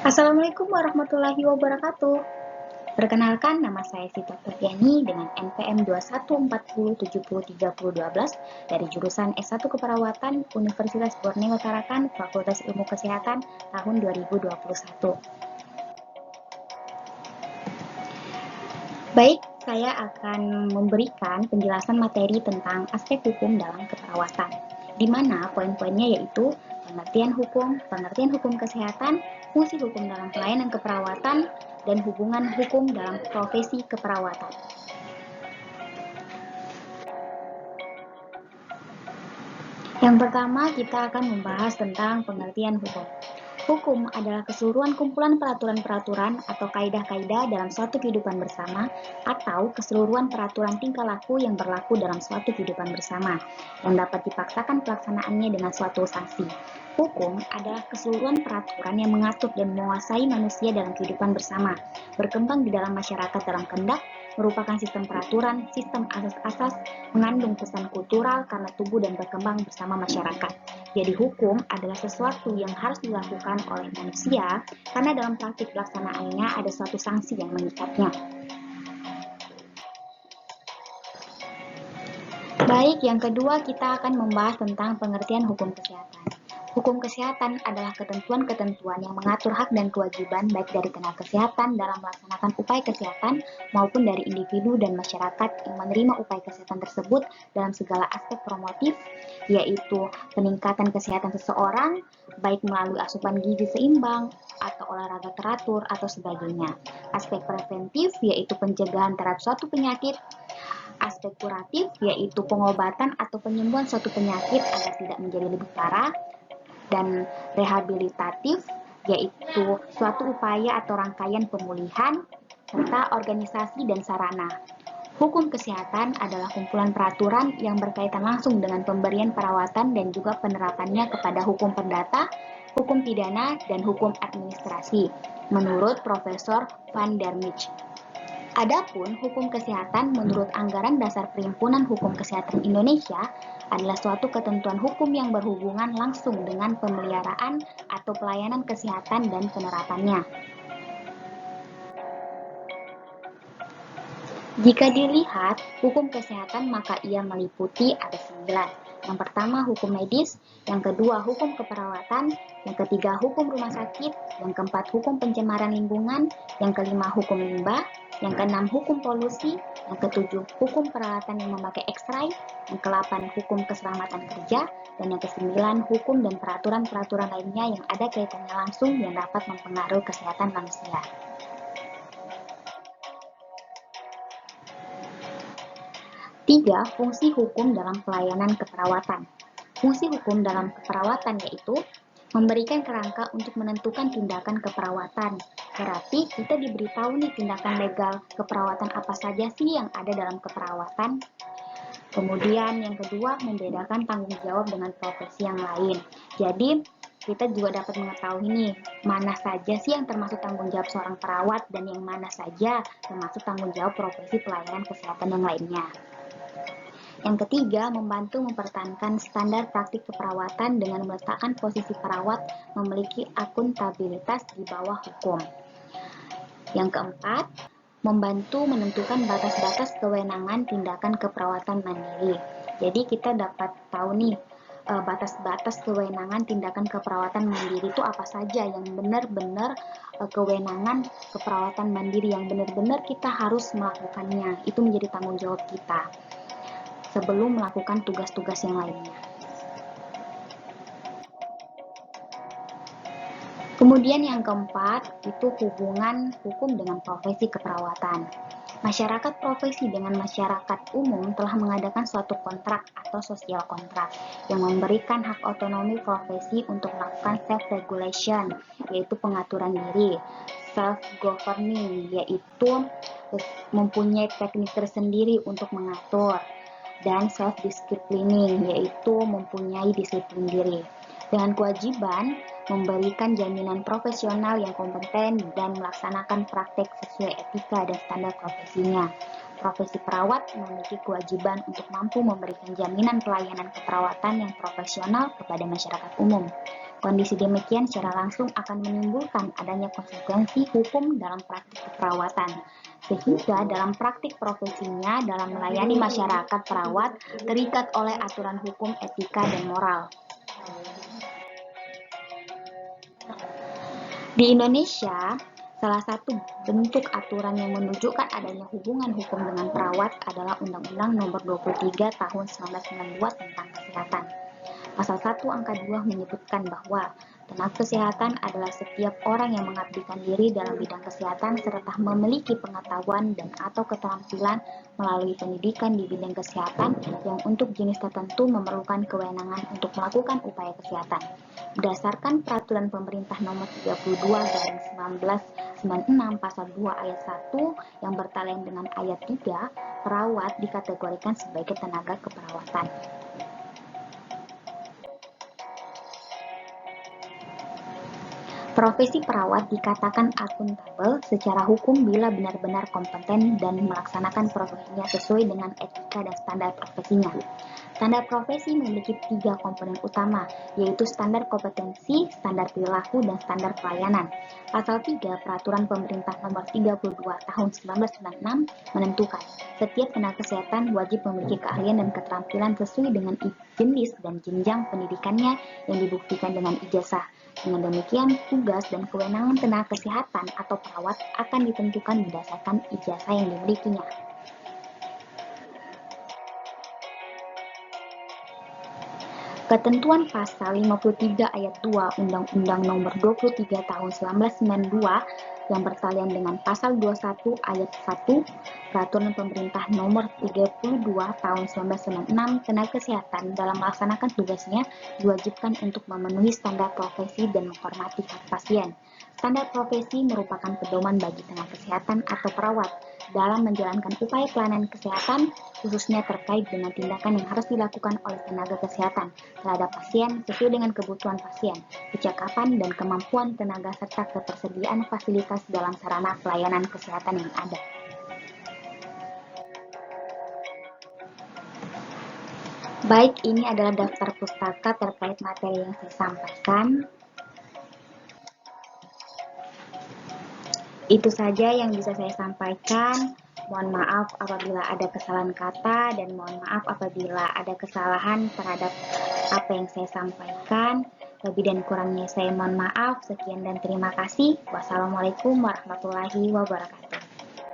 Assalamualaikum warahmatullahi wabarakatuh. Perkenalkan, nama saya Sita Pratiani dengan NPM 2140703012 dari jurusan S1 Keperawatan Universitas Borneo Tarakan, Fakultas Ilmu Kesehatan tahun 2021. Baik, saya akan memberikan penjelasan materi tentang aspek hukum dalam keperawatan, di mana poin-poinnya yaitu pengertian hukum kesehatan, fungsi hukum dalam pelayanan keperawatan, dan hubungan hukum dalam profesi keperawatan. Yang pertama, kita akan membahas tentang pengertian hukum. Hukum adalah keseluruhan kumpulan peraturan-peraturan atau kaidah-kaidah dalam suatu kehidupan bersama atau keseluruhan peraturan tingkah laku yang berlaku dalam suatu kehidupan bersama yang dapat dipaksakan pelaksanaannya dengan suatu sanksi. Hukum adalah keseluruhan peraturan yang mengatur dan menguasai manusia dalam kehidupan bersama, berkembang di dalam masyarakat dalam kehendak, merupakan sistem peraturan, sistem asas-asas, mengandung pesan kultural karena tumbuh dan berkembang bersama masyarakat. Jadi hukum adalah sesuatu yang harus dilakukan oleh manusia karena dalam praktik pelaksanaannya ada suatu sanksi yang mengikatnya. Baik, yang kedua kita akan membahas tentang pengertian hukum kesehatan. Hukum kesehatan adalah ketentuan-ketentuan yang mengatur hak dan kewajiban baik dari tenaga kesehatan dalam melaksanakan upaya kesehatan maupun dari individu dan masyarakat yang menerima upaya kesehatan tersebut dalam segala aspek promotif, yaitu peningkatan kesehatan seseorang, baik melalui asupan gizi seimbang, atau olahraga teratur, atau sebagainya. Aspek preventif, yaitu pencegahan terhadap suatu penyakit, aspek kuratif, yaitu pengobatan atau penyembuhan suatu penyakit agar tidak menjadi lebih parah, dan rehabilitatif, yaitu suatu upaya atau rangkaian pemulihan, serta organisasi dan sarana. Hukum kesehatan adalah kumpulan peraturan yang berkaitan langsung dengan pemberian perawatan dan juga penerapannya kepada hukum perdata, hukum pidana, dan hukum administrasi, menurut Profesor Van der Misch. Adapun hukum kesehatan menurut Anggaran Dasar Perhimpunan Hukum Kesehatan Indonesia adalah suatu ketentuan hukum yang berhubungan langsung dengan pemeliharaan atau pelayanan kesehatan dan penerapannya. Jika dilihat hukum kesehatan maka ia meliputi ada 9. Yang pertama hukum medis, yang kedua hukum keperawatan, yang ketiga hukum rumah sakit, yang keempat hukum pencemaran lingkungan, yang kelima hukum limbah, yang keenam hukum polusi, yang ketujuh hukum peralatan yang memakai X-ray, yang ke-8 hukum keselamatan kerja, dan yang ke-9 hukum dan peraturan-peraturan lainnya yang ada kaitannya langsung yang dapat mempengaruhi kesehatan manusia. Tiga, fungsi hukum dalam pelayanan keperawatan. Fungsi hukum dalam keperawatan yaitu memberikan kerangka untuk menentukan tindakan keperawatan. Berarti kita diberitahu nih tindakan legal keperawatan apa saja sih yang ada dalam keperawatan. Kemudian yang kedua, membedakan tanggung jawab dengan profesi yang lain. Jadi kita juga dapat mengetahui nih, mana saja sih yang termasuk tanggung jawab seorang perawat dan yang mana saja termasuk tanggung jawab profesi pelayanan kesehatan yang lainnya. Yang ketiga, membantu mempertahankan standar praktik keperawatan dengan meletakkan posisi perawat memiliki akuntabilitas di bawah hukum. Yang keempat, membantu menentukan batas-batas kewenangan tindakan keperawatan mandiri. Jadi kita dapat tahu nih, batas-batas kewenangan tindakan keperawatan mandiri itu apa saja yang benar-benar kewenangan keperawatan mandiri yang benar-benar kita harus melakukannya. Itu menjadi tanggung jawab kita sebelum melakukan tugas-tugas yang lainnya. Kemudian yang keempat, itu hubungan hukum dengan profesi keperawatan. Masyarakat profesi dengan masyarakat umum telah mengadakan suatu kontrak atau sosial kontrak yang memberikan hak otonomi profesi untuk melakukan self-regulation, yaitu pengaturan diri, self-governing, yaitu mempunyai teknik tersendiri untuk mengatur, dan self-disciplining, yaitu mempunyai disiplin diri, dengan kewajiban memberikan jaminan profesional yang kompeten dan melaksanakan praktek sesuai etika dan standar profesinya. Profesi perawat memiliki kewajiban untuk mampu memberikan jaminan pelayanan keperawatan yang profesional kepada masyarakat umum. Kondisi demikian secara langsung akan menimbulkan adanya konsekuensi hukum dalam praktik keperawatan. Sehingga dalam praktik profesinya dalam melayani masyarakat perawat terikat oleh aturan hukum, etika, dan moral. Di Indonesia, salah satu bentuk aturan yang menunjukkan adanya hubungan hukum dengan perawat adalah Undang-Undang Nomor 23 Tahun 1992 tentang Kesehatan. Pasal 1 Angka 2 menyebutkan bahwa tenaga kesehatan adalah setiap orang yang mengabdikan diri dalam bidang kesehatan serta memiliki pengetahuan dan atau keterampilan melalui pendidikan di bidang kesehatan yang untuk jenis tertentu memerlukan kewenangan untuk melakukan upaya kesehatan. Berdasarkan Peraturan Pemerintah Nomor 32/1996 Pasal 2 Ayat 1 yang bertalian dengan Ayat 3, perawat dikategorikan sebagai tenaga keperawatan. Profesi perawat dikatakan akuntabel secara hukum bila benar-benar kompeten dan melaksanakan profesinya sesuai dengan etika dan standar profesinya. Standar profesi memiliki 3 komponen utama, yaitu standar kompetensi, standar perilaku, dan standar pelayanan. Pasal 3 Peraturan Pemerintah Nomor 32 Tahun 1996 menentukan, setiap tenaga kesehatan wajib memiliki keahlian dan keterampilan sesuai dengan jenis dan jenjang pendidikannya yang dibuktikan dengan ijazah. Dengan demikian, tugas dan kewenangan tenaga kesehatan atau perawat akan ditentukan berdasarkan ijazah yang dimilikinya. Ketentuan Pasal 53 Ayat 2 Undang-Undang Nomor 23 Tahun 1992 yang bertalian dengan Pasal 21 Ayat 1 Peraturan Pemerintah Nomor 32 Tahun 1996 tenaga kesehatan dalam melaksanakan tugasnya diwajibkan untuk memenuhi standar profesi dan menghormati hak pasien. Standar profesi merupakan pedoman bagi tenaga kesehatan atau perawat dalam menjalankan upaya pelayanan kesehatan, khususnya terkait dengan tindakan yang harus dilakukan oleh tenaga kesehatan terhadap pasien sesuai dengan kebutuhan pasien, kecakapan dan kemampuan tenaga serta ketersediaan fasilitas dalam sarana pelayanan kesehatan yang ada. Baik, ini adalah daftar pustaka terkait materi yang saya sampaikan. Itu saja yang bisa saya sampaikan. Mohon maaf apabila ada kesalahan kata dan mohon maaf apabila ada kesalahan terhadap apa yang saya sampaikan. Lebih dan kurangnya saya mohon maaf. Sekian dan terima kasih. Wassalamualaikum warahmatullahi wabarakatuh.